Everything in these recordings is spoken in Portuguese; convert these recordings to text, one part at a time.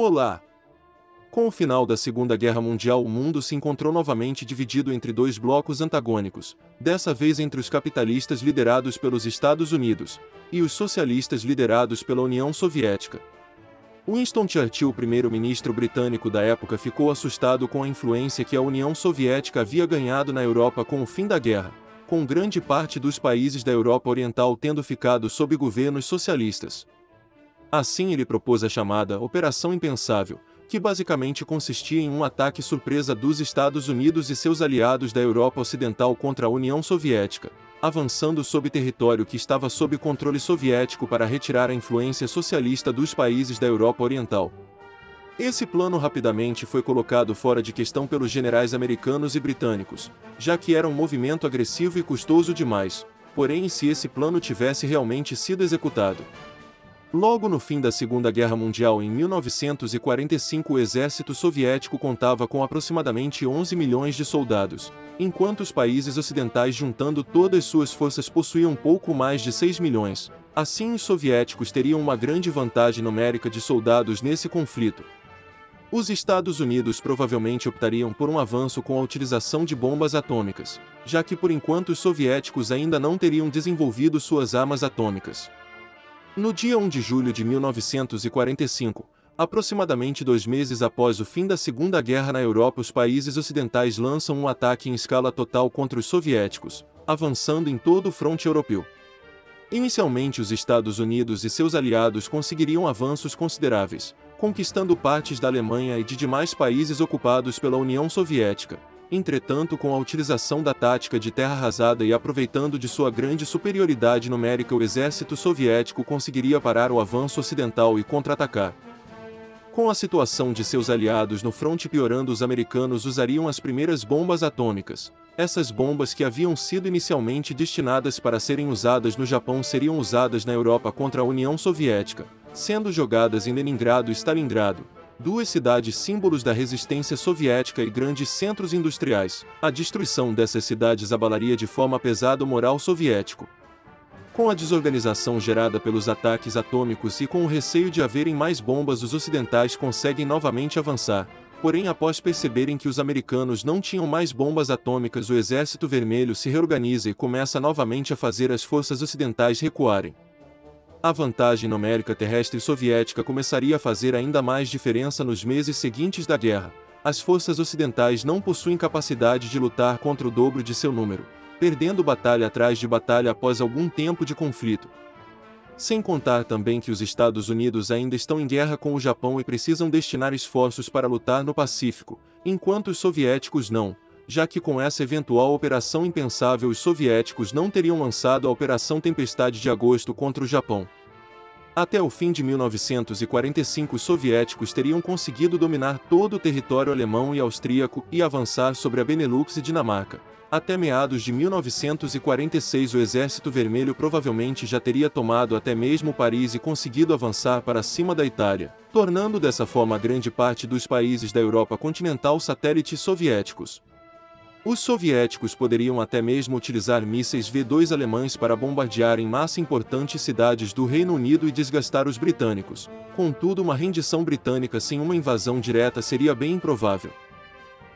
Olá! Com o final da Segunda Guerra Mundial, o mundo se encontrou novamente dividido entre dois blocos antagônicos, dessa vez entre os capitalistas liderados pelos Estados Unidos e os socialistas liderados pela União Soviética. Winston Churchill, primeiro-ministro britânico da época, ficou assustado com a influência que a União Soviética havia ganhado na Europa com o fim da guerra, com grande parte dos países da Europa Oriental tendo ficado sob governos socialistas. Assim, ele propôs a chamada Operação Impensável, que basicamente consistia em um ataque surpresa dos Estados Unidos e seus aliados da Europa Ocidental contra a União Soviética, avançando sobre território que estava sob controle soviético para retirar a influência socialista dos países da Europa Oriental. Esse plano rapidamente foi colocado fora de questão pelos generais americanos e britânicos, já que era um movimento agressivo e custoso demais, porém se esse plano tivesse realmente sido executado. Logo no fim da Segunda Guerra Mundial, em 1945, o exército soviético contava com aproximadamente 11 milhões de soldados, enquanto os países ocidentais, juntando todas suas forças, possuíam pouco mais de 6 milhões. Assim, os soviéticos teriam uma grande vantagem numérica de soldados nesse conflito. Os Estados Unidos provavelmente optariam por um avanço com a utilização de bombas atômicas, já que por enquanto os soviéticos ainda não teriam desenvolvido suas armas atômicas. No dia 1 de julho de 1945, aproximadamente 2 meses após o fim da Segunda Guerra na Europa, os países ocidentais lançam um ataque em escala total contra os soviéticos, avançando em todo o fronte europeu. Inicialmente, os Estados Unidos e seus aliados conseguiriam avanços consideráveis, conquistando partes da Alemanha e de demais países ocupados pela União Soviética. Entretanto, com a utilização da tática de terra arrasada e aproveitando de sua grande superioridade numérica, o exército soviético conseguiria parar o avanço ocidental e contra-atacar. Com a situação de seus aliados no fronte piorando, os americanos usariam as primeiras bombas atômicas. Essas bombas, que haviam sido inicialmente destinadas para serem usadas no Japão, seriam usadas na Europa contra a União Soviética, sendo jogadas em Leningrado e Stalingrado, duas cidades símbolos da resistência soviética e grandes centros industriais. A destruição dessas cidades abalaria de forma pesada o moral soviético. Com a desorganização gerada pelos ataques atômicos e com o receio de haverem mais bombas, os ocidentais conseguem novamente avançar. Porém, após perceberem que os americanos não tinham mais bombas atômicas, o Exército Vermelho se reorganiza e começa novamente a fazer as forças ocidentais recuarem. A vantagem numérica terrestre soviética começaria a fazer ainda mais diferença nos meses seguintes da guerra. As forças ocidentais não possuem capacidade de lutar contra o dobro de seu número, perdendo batalha atrás de batalha após algum tempo de conflito. Sem contar também que os Estados Unidos ainda estão em guerra com o Japão e precisam destinar esforços para lutar no Pacífico, enquanto os soviéticos não, já que com essa eventual operação impensável os soviéticos não teriam lançado a Operação Tempestade de Agosto contra o Japão. Até o fim de 1945, os soviéticos teriam conseguido dominar todo o território alemão e austríaco e avançar sobre a Benelux e Dinamarca. Até meados de 1946, o Exército Vermelho provavelmente já teria tomado até mesmo Paris e conseguido avançar para cima da Itália, tornando dessa forma grande parte dos países da Europa continental satélites soviéticos. Os soviéticos poderiam até mesmo utilizar mísseis V-2 alemães para bombardear em massa importantes cidades do Reino Unido e desgastar os britânicos. Contudo, uma rendição britânica sem uma invasão direta seria bem improvável.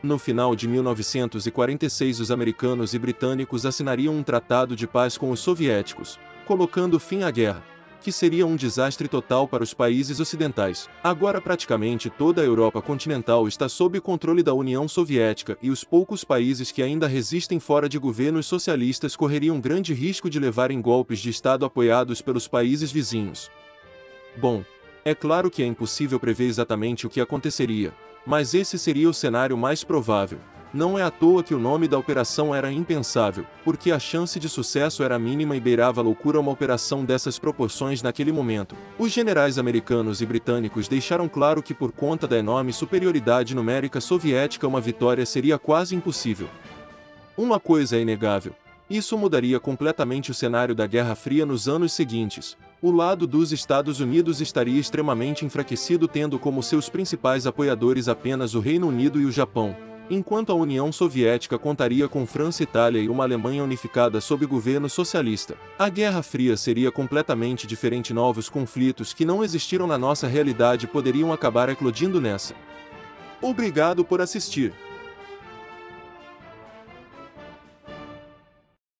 No final de 1946, os americanos e britânicos assinariam um tratado de paz com os soviéticos, colocando fim à guerra, que seria um desastre total para os países ocidentais. Agora praticamente toda a Europa continental está sob controle da União Soviética e os poucos países que ainda resistem fora de governos socialistas correriam grande risco de levarem golpes de Estado apoiados pelos países vizinhos. Bom, é claro que é impossível prever exatamente o que aconteceria, mas esse seria o cenário mais provável. Não é à toa que o nome da operação era impensável, porque a chance de sucesso era mínima e beirava a loucura uma operação dessas proporções naquele momento. Os generais americanos e britânicos deixaram claro que por conta da enorme superioridade numérica soviética uma vitória seria quase impossível. Uma coisa é inegável: isso mudaria completamente o cenário da Guerra Fria nos anos seguintes. O lado dos Estados Unidos estaria extremamente enfraquecido, tendo como seus principais apoiadores apenas o Reino Unido e o Japão. enquanto a União Soviética contaria com França e Itália e uma Alemanha unificada sob governo socialista. A Guerra Fria seria completamente diferente. Novos conflitos que não existiram na nossa realidade poderiam acabar eclodindo nessa. Obrigado por assistir.